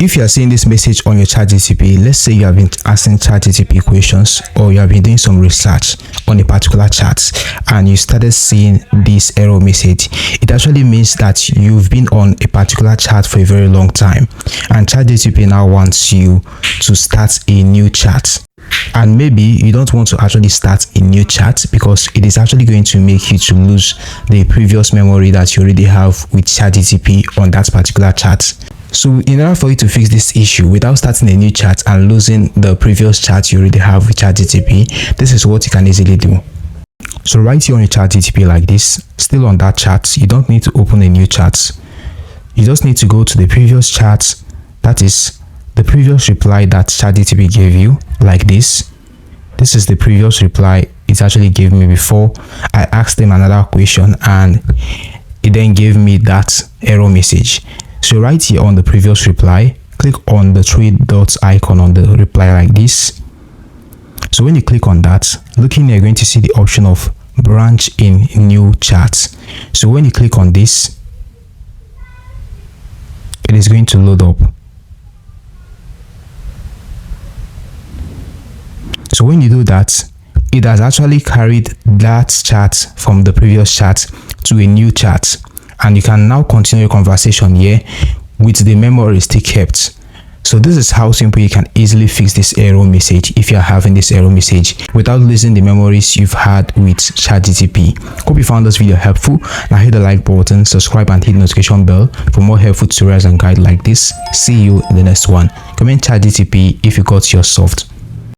If you are seeing this message on your ChatGPT, let's say you have been asking ChatGPT questions or you have been doing some research on a particular chat and you started seeing this error message, it actually means that you've been on a particular chat for a very long time and ChatGPT now wants you to start a new chat. And maybe you don't want to actually start a new chat because it is actually going to make you to lose the previous memory that you already have with ChatGPT on that particular chat. So in order for you to fix this issue without starting a new chat and losing the previous chat you already have with ChatGPT, this is what you can easily do. So right here on your ChatGPT like this, still on that chat, you don't need to open a new chat. You just need to go to the previous chat, that is the previous reply that ChatGPT gave you, like this. This is the previous reply it actually gave me before I asked them another question and it then gave me that error message. So right here on the previous reply, click on the three dots icon on the reply like this. So when you click on that, looking here, you're going to see the option of branch in new chats. So when you click on this, it is going to load up. So when you do that, it has actually carried that chat from the previous chat to a new chat, and you can now continue your conversation here with the memory still kept. So this is how simple you can easily fix this error message if you are having this error message without losing the memories you've had with ChatGPT. Hope you found this video helpful. Now hit the like button, subscribe and hit the notification bell for more helpful tutorials and guides like this. See you in the next one. Comment ChatGPT if you got yours solved.